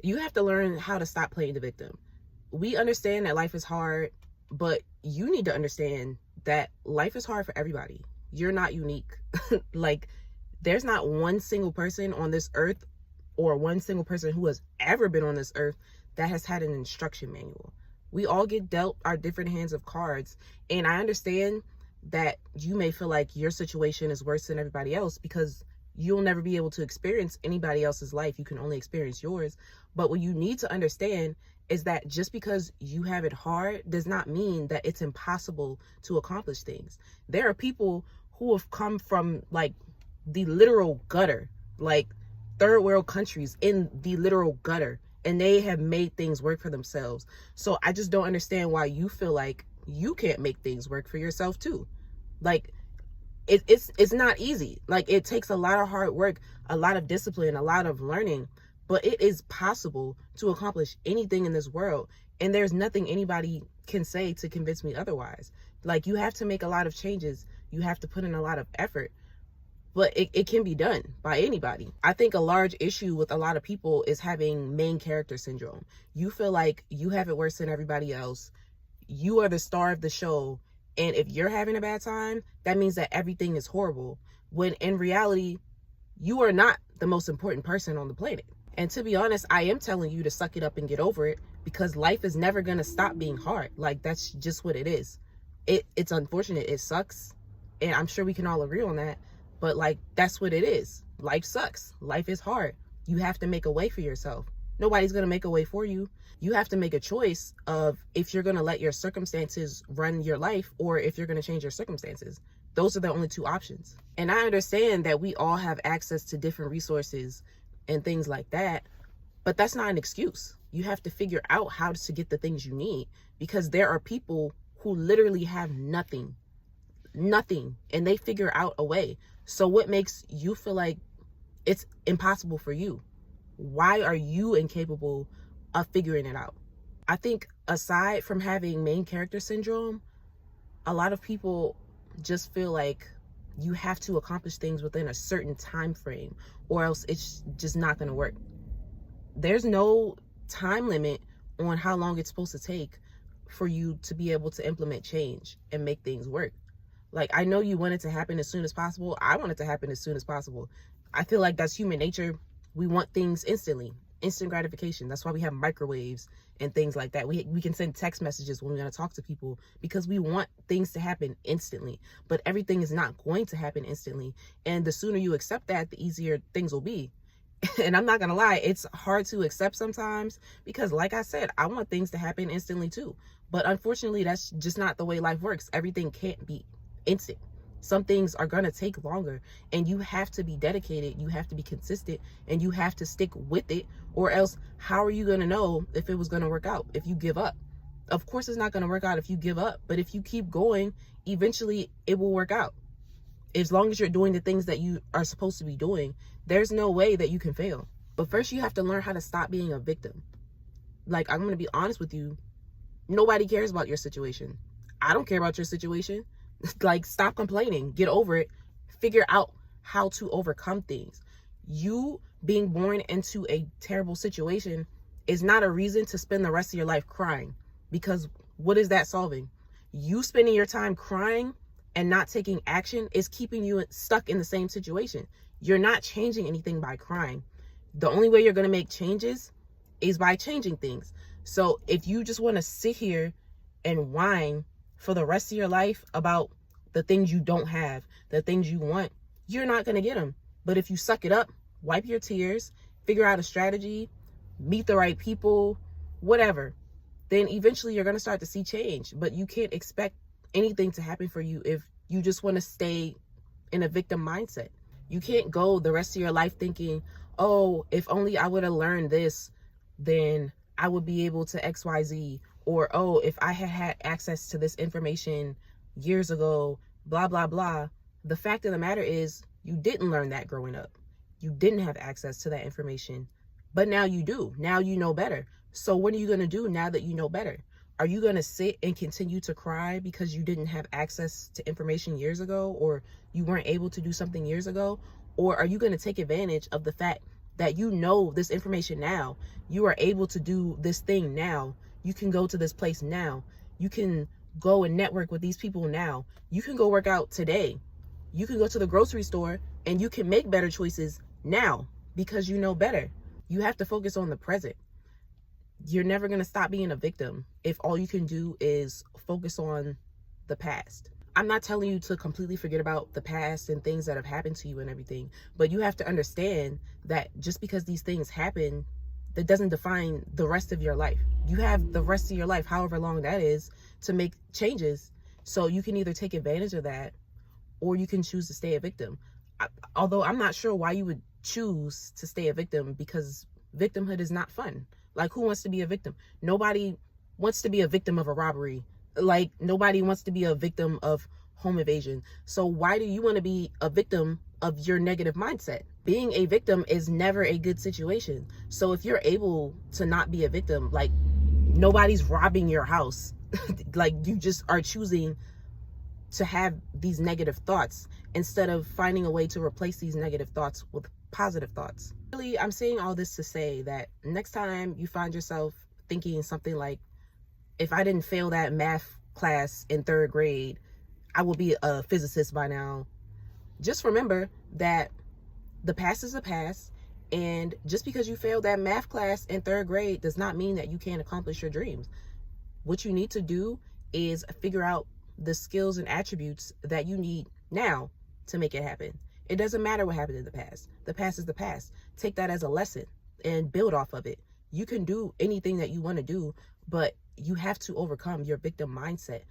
You have to learn how to stop playing the victim. We understand that life is hard, but you need to understand that life is hard for everybody. You're not unique. Like, there's not one single person on this earth or one single person who has ever been on this earth that has had an instruction manual. We all get dealt our different hands of cards. And I understand that you may feel like your situation is worse than everybody else because you'll never be able to experience anybody else's life. You can only experience yours. But what you need to understand is that just because you have it hard does not mean that it's impossible to accomplish things. There are people who have come from like the literal gutter, like third world countries in the literal gutter, and they have made things work for themselves. So I just don't understand why you feel like you can't make things work for yourself too. Like, it's not easy. Like, it takes a lot of hard work, a lot of discipline, a lot of learning, but it is possible to accomplish anything in this world. And there's nothing anybody can say to convince me otherwise. Like, you have to make a lot of changes. You have to put in a lot of effort, but it can be done by anybody. I think a large issue with a lot of people is having main character syndrome. You feel like you have it worse than everybody else. You are the star of the show. And if you're having a bad time, that means that everything is horrible. When in reality, you are not the most important person on the planet. And to be honest, I am telling you to suck it up and get over it, because life is never going to stop being hard. Like, that's just what it is. It's unfortunate. It sucks. And I'm sure we can all agree on that. But like, that's what it is. Life sucks. Life is hard. You have to make a way for yourself. Nobody's going to make a way for you. You have to make a choice of if you're going to let your circumstances run your life or if you're going to change your circumstances. Those are the only two options. And I understand that we all have access to different resources and things like that, but that's not an excuse. You have to figure out how to get the things you need, because there are people who literally have nothing, and they figure out a way. So what makes you feel like it's impossible for you? Why are you incapable of figuring it out? I think aside from having main character syndrome, a lot of people just feel like you have to accomplish things within a certain time frame or else it's just not going to work. There's no time limit on how long it's supposed to take for you to be able to implement change and make things work. Like, I know you want it to happen as soon as possible. I want it to happen as soon as possible. I feel like that's human nature. We want things instantly, instant gratification. That's why we have microwaves and things like that. We can send text messages when we want to talk to people because we want things to happen instantly. But everything is not going to happen instantly. And the sooner you accept that, the easier things will be. And I'm not going to lie, it's hard to accept sometimes because, like I said, I want things to happen instantly too. But unfortunately, that's just not the way life works. Everything can't be instant. Some things are going to take longer, and you have to be dedicated, you have to be consistent, and you have to stick with it, or else how are you going to know if it was going to work out if you give up? Of course it's not going to work out if you give up, but if you keep going, eventually it will work out. As long as you're doing the things that you are supposed to be doing, there's no way that you can fail. But first you have to learn how to stop being a victim. Like, I'm going to be honest with you, nobody cares about your situation. I don't care about your situation. Like, stop complaining, get over it, figure out how to overcome things. You being born into a terrible situation is not a reason to spend the rest of your life crying, because what is that solving? You spending your time crying and not taking action is keeping you stuck in the same situation. You're not changing anything by crying. The only way you're going to make changes is by changing things. So if you just want to sit here and whine for the rest of your life about the things you don't have, the things you want, you're not going to get them. But if you suck it up, wipe your tears, figure out a strategy, meet the right people, whatever, then eventually you're going to start to see change. But you can't expect anything to happen for you if you just want to stay in a victim mindset. You can't go the rest of your life thinking, oh, if only I would have learned this, then I would be able to XYZ. Or, oh, if I had had access to this information years ago, blah, blah, blah. The fact of the matter is you didn't learn that growing up. You didn't have access to that information, but now you do. Now you know better. So what are you going to do now that you know better? Are you going to sit and continue to cry because you didn't have access to information years ago, or you weren't able to do something years ago? Or are you going to take advantage of the fact that you know this information now. You are able to do this thing now. You can go to this place now. You can go and network with these people now. You can go work out today. You can go to the grocery store and you can make better choices now because you know better. You have to focus on the present. You're never going to stop being a victim if all you can do is focus on the past. I'm not telling you to completely forget about the past and things that have happened to you and everything, but you have to understand that just because these things happen, that doesn't define the rest of your life. You have the rest of your life, however long that is, to make changes. So you can either take advantage of that or you can choose to stay a victim. Although I'm not sure why you would choose to stay a victim, because victimhood is not fun. Like, who wants to be a victim? Nobody wants to be a victim of a robbery. Like, nobody wants to be a victim of home invasion. So why do you want to be a victim of your negative mindset? Being a victim is never a good situation. So if you're able to not be a victim, like, nobody's robbing your house. Like, you just are choosing to have these negative thoughts instead of finding a way to replace these negative thoughts with positive thoughts. Really, I'm saying all this to say that next time you find yourself thinking something like, if I didn't fail that math class in 3rd grade, I will be a physicist by now. Just remember that the past is the past, and just because you failed that math class in 3rd grade does not mean that you can't accomplish your dreams. What you need to do is figure out the skills and attributes that you need now to make it happen. It doesn't matter what happened in the past. The past is the past. Take that as a lesson and build off of it. You can do anything that you want to do, but you have to overcome your victim mindset.